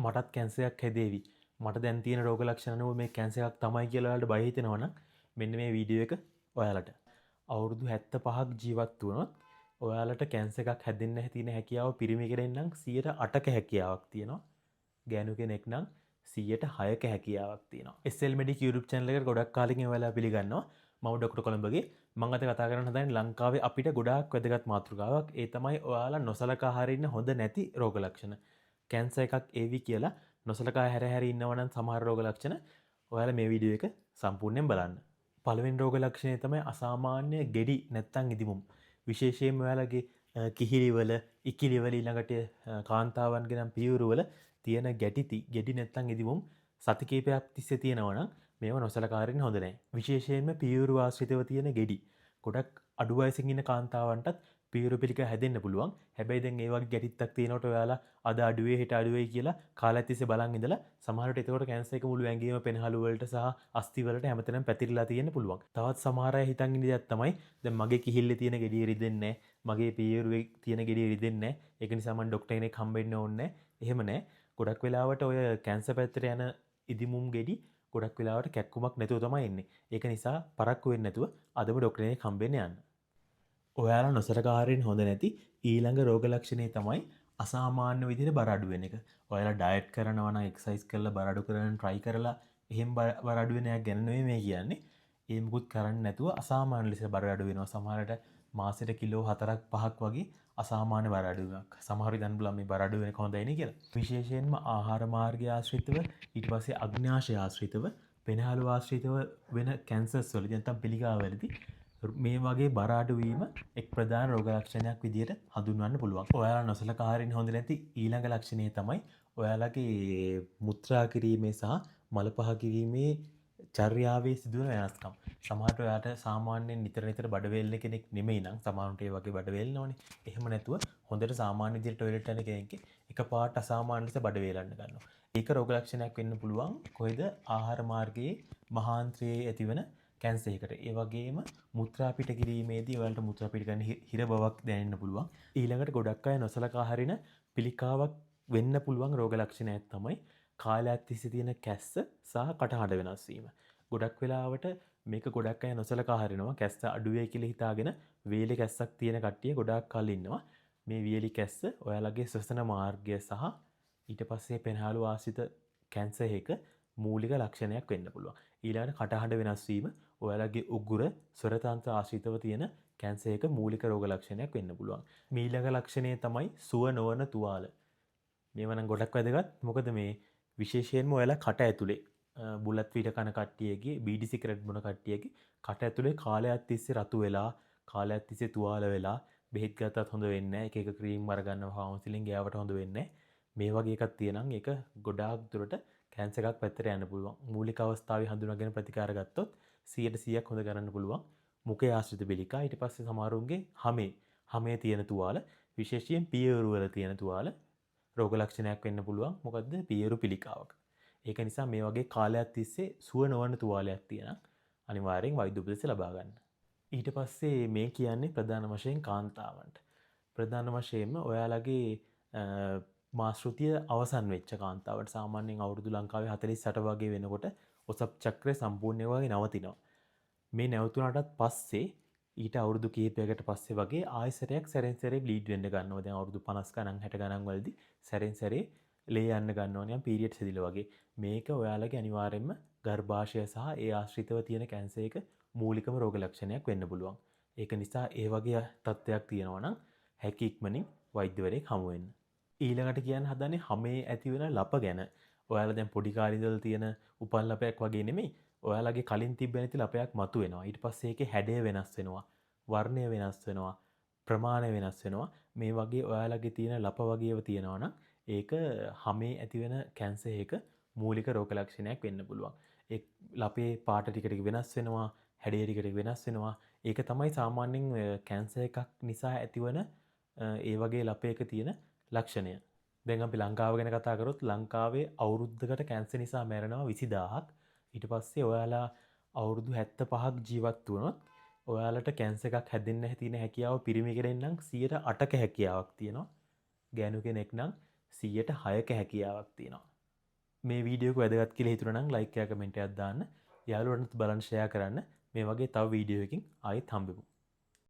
මටත් කැන්සර් එකක් හැදේවි. මට දැන් තියෙන රෝග ලක්ෂණ අනුව මේ කැන්සර් එකක් තමයි කියලා ඔයාලට බය හිතෙනවා නම් මෙන්න මේ වීඩියෝ එක ඔයාලට. අවුරුදු 75ක් ජීවත් වුණොත් ඔයාලට කැන්සර් එකක් හැදෙන්න තියෙන හැකියාව පිරිමි කෙනෙක් නම් 108ක හැකියාවක් තියෙනවා. ගෑනු කෙනෙක් නම් 106ක හැකියාවක් තියෙනවා. SL Medic YouTube channel එකට ගොඩක් කාලෙකින් ඔයාලා පිළිගන්නවා. මම ඩොක්ටර් කොළඹගේ. මම අද කතා කරන්න හදන්නේ ලංකාවේ අපිට ගොඩාක් වැදගත් මාතෘකාවක්. ඒ තමයි ඔයාලා නොසලකා හරින්න හොඳ නැති රෝග ලක්ෂණ. කැන්සර් එකක් ඒවි කියලා නොසලකා හැර ඉන්නවා නම් සමහර රෝග ලක්ෂණ ඔයාලා මේ වීඩියෝ එක සම්පූර්ණයෙන් බලන්න. පළවෙනි රෝග ලක්ෂණය තමයි අසාමාන්‍ය ගෙඩි නැත්තම් ඉදිමුම්. විශේෂයෙන්ම ඔයාලගේ කිහිලිවල, ඉකිලිවල ඊළඟට කාන්තාවන්ගේ නම් පියවරවල තියෙන ගෙඩි නැත්තම් ඉදිමුම් සති කිහිපයක් තිස්සේ තියෙනවා නම් මේව නොසලකා හරින්න හොඳ නැහැ. විශේෂයෙන්ම පියවරු ආශ්‍රිතව තියෙන ගෙඩි. ගොඩක් අඩු වයසින් ඉන්න කාන්තාවන්ටත් පියවරු පිළික හැදෙන්න පුළුවන්. හැබැයි දැන් ඒ වගේ ගැටිත්තක් තියෙනකොට ඔයාලා අද අඩුවේ හෙට අඩුවේ කියලා කාලයක් තිස්සේ බලන් ඉඳලා සමහරවිට එතකොට කැන්සර් එක මුළු ඇඟේම පෙනහළු වලට සහ අස්ථි වලට හැමතැනම පැතිරලා තියෙන්න පුළුවන්. තවත් සමහර අය හිතන් ඉන්න දෙයක් තමයි දැන් මගේ කිහිල්ලේ තියෙන ගෙඩිය රිදෙන්නේ නැහැ. මගේ පියවරුවේ තියෙන ගෙඩිය රිදෙන්නේ නැහැ. ඒක නිසා මම ඩොක්ටර් කෙනෙක් හම්බෙන්න ඕනේ නැහැ. එහෙම නැහැ. ගොඩක් වෙලාවට ඔය කැන්සර් පැත්තට යන ඉදිමුම් ගෙඩි ගොඩක් වෙලාවට කැක්කුමක් නැතුව තමයි එන්නේ. ඒක නිසා පරක්කු වෙන්නේ නැතුව අදම ඩොක්ටර් කෙනෙක් හම්බෙන්න යන්න. ඔයාලා නොසලකා හරින්න හොඳ නැති ඊළඟ රෝග ලක්ෂණය තමයි අසාමාන්‍ය විදිහට බර අඩු වෙන එක. ඔයාලා ඩයට් කරනවා නම් එක්සර්සයිස් කරලා බර අඩු කරන්න try කරලා එහෙම බර අඩු වෙන එක ගැන නෙවෙයි මේ කියන්නේ. ඒ මුකුත් කරන්නේ නැතුව අසාමාන්‍ය ලෙස බර අඩු වෙනවා. සමහරට මාසෙට කිලෝ 4ක් 5ක් වගේ අසාමාන්‍ය බර අඩුවීමක්. සමහර විට බලන්න මේ බර අඩු වෙන එක හොඳයි නේ කියලා. විශේෂයෙන්ම ආහාර මාර්ගය ආශ්‍රිතව ඊට පස්සේ අග්න්‍යාශය ආශ්‍රිතව පෙනහළු ආශ්‍රිතව වෙන කැන්සර්ස් වලදී නැත්නම් පිළිකාවලදී මේ වගේ බර අඩුවීම එක් ප්‍රධාන රෝග ලක්ෂණයක් විදිහට හඳුන්වන්න පුළුවන්. ඔයාලා නොසලකා හරින්න හොඳ නැති ඊළඟ ලක්ෂණය තමයි ඔයාලගේ මුත්‍රා කිරීමේ සහ මල පහ කිරීමේ චර්යාවේ සිදුවන වෙනස්කම්. සමහරට ඔයාට සාමාන්‍යයෙන් නිතර බඩ වේලන කෙනෙක් නෙමෙයි නම් සමහරට ඒ වගේ බඩ වේලනවනේ. එහෙම නැතුව හොඳට සාමාන්‍ය විදිහට ටොයිලට් යන කෙනෙක්ගේ එකපාරට අසාමාන්‍ය ලෙස බඩ වේලන්න ගන්නවා. ඒක රෝග ලක්ෂණයක් වෙන්න පුළුවන්. කොහෙද ආහාර මාර්ගයේ මහාන්ත්‍රයේ ඇතිවන කැන්සර් එකකට. ඒ වගේම මුත්‍රා පිට කිරීමේදී ඔයාලට මුත්‍රා පිට ගන්න හිර බවක් දැනෙන්න පුළුවන්. ඊළඟට ගොඩක් අය නොසලකා හරින පිළිකාවක් වෙන්න පුළුවන් රෝග ලක්ෂණයක් තමයි කාලයක් තිස්සේ තියෙන කැස්ස සහ කටහඬ වෙනස් වීම. ගොඩක් වෙලාවට මේක ගොඩක් අය නොසලකා හරිනවා. කැස්ස අඩු වෙයි කියලා හිතාගෙන වේලේ කැස්සක් තියෙන කට්ටිය ගොඩාක් කල් ඉන්නවා. මේ වියලි කැස්ස ඔයාලගේ ශ්වසන මාර්ගය සහ ඊට පස්සේ පෙනහළු ආශ්‍රිත කැන්සර් එක මූලික ලක්ෂණයක් වෙන්න පුළුවන්. ඊළඟට කටහඬ වෙනස් වීම ඔයාලගේ උගුර ස්වරතන්ත්‍ර ආශ්‍රිතව තියෙන කැන්සර් එක මූලික රෝග ලක්ෂණයක් වෙන්න පුළුවන්. ඊළඟ ලක්ෂණය තමයි සුව නොවන තුවාල. මේව නම් ගොඩක් වැදගත්. මොකද මේ විශේෂයෙන්ම ඔයාලා කට ඇතුලේ බුලත් වීට කන කට්ටියගේ බීඩි සිගරට් බොන කට්ටියගේ කට ඇතුලේ කාලයක් තිස්සේ රතු වෙලා කාලයක් තිස්සේ තුවාල වෙලා බෙහෙත් ගත්තත් හොඳ වෙන්නේ නැහැ. එක එක ක්‍රීම් අර ගන්නවා කවුන්සිලින් ගෑවට හොඳ වෙන්නේ නැහැ. මේ වගේ එකක් තියෙනම් ඒක ගොඩාක් දුරට කැන්සර් එකක් පැත්තට යන්න පුළුවන්. මූලික අවස්ථාවේ හඳුනාගෙන ප්‍රතිකාර ගත්තොත් 100% හොඳ කරන්න පුළුවන්. මුඛයේ ආශ්‍රිත පිළිකා ඊට පස්සේ සමහරුන්ගේ හමේ තියෙන තුවාල විශේෂයෙන් පියවරු වල තියෙන තුවාල රෝග ලක්ෂණයක් වෙන්න පුළුවන්. මොකද්ද? පියවරු පිළිකාවක්. ඒක නිසා මේ වගේ කාලයක් තිස්සේ සුව නොවන තුවාලයක් තියෙනවා. අනිවාර්යෙන් වෛද්‍ය උපදෙස් ලබා ගන්න. ඊට පස්සේ මේ කියන්නේ ප්‍රධාන වශයෙන් කාන්තාවන්ට. ප්‍රධාන වශයෙන්ම ඔයාලගේ මාසෘතිය අවසන් වෙච්ච කාන්තාවට සාමාන්‍යයෙන් අවුරුදු ලංකාවේ 48 වගේ වෙනකොට ඔසප් චක්‍රය සම්පූර්ණයෙන් වගේ නවතිනවා. මේ නැවතුණාටත් පස්සේ ඊට අවුරුදු කිහිපයකට පස්සේ වගේ ආයෙසරයක් සැරෙන් සැරේ බ්ලීඩ් වෙන්න ගන්නවා. දැන් අවුරුදු 50 ගණන් 60 ගණන් වලදී සැරෙන් සැරේ ලේ යන්න ගන්නවා නිකන් පීරියඩ්ස් ඇදිලා වගේ. මේක ඔයාලගේ අනිවාර්යෙන්ම ගර්භාෂය සහ ඒ ආශ්‍රිතව තියෙන කැන්සර් එක මූලිකම රෝග ලක්ෂණයක් වෙන්න පුළුවන්. ඒක නිසා ඒ වගේ තත්ත්වයක් තියෙනවා නම් හැකි ඉක්මනින් වෛද්‍යවරයෙක් හමු වෙන්න. ඊළඟට කියන්න හදන්නේ හමේ ඇති වෙන ලප ගැන. ඔයාලා දැන් පොඩි කාලේ ඉඳලා තියෙන උපන් ලපයක් වගේ නෙමෙයි. ඔයාලගේ කලින් තිබ්බ නැති ලපයක් මතුවෙනවා. ඊට පස්සේ ඒකේ හැඩය වෙනස් වෙනවා. වර්ණය වෙනස් වෙනවා. ප්‍රමාණය වෙනස් වෙනවා. මේ වගේ ඔයාලගේ තියෙන ලප වගේව තියෙනවා නම් ඒක හමේ ඇති වෙන කැන්සර් එක මූලික රෝග ලක්ෂණයක් වෙන්න පුළුවන්. ඒ ලපේ පාට ටික ටික වෙනස් වෙනවා. හැඩය ටික ටික වෙනස් වෙනවා. ඒක තමයි සාමාන්‍යයෙන් කැන්සර් එකක් නිසා ඇතිවන ඒ වගේ ලපයක තියෙන ලක්ෂණය. දැන් අපි ලංකාව ගැන කතා කරොත් ලංකාවේ අවුරුද්දකට කැන්සර් නිසා මැරෙනවා 20000ක්. ඊට පස්සේ ඔයාලා අවුරුදු 75ක් ජීවත් වුණොත් ඔයාලට කැන්සර් එකක් හැදෙන්න තියෙන හැකියාව පිරිමි කෙනෙක් නම් 108ක හැකියාවක් තියෙනවා. ගෑනු කෙනෙක් නම් 106ක හැකියාවක් තියෙනවා. මේ වීඩියෝක වැදගත් කියලා හිතුණා නම් ලයික් එකක් කමෙන්ට් එකක් දාන්න. යාළුවන්ට බලන්න ෂෙයා කරන්න. මේ වගේ තව වීඩියෝ එකකින් ආයෙත් හම්බෙමු.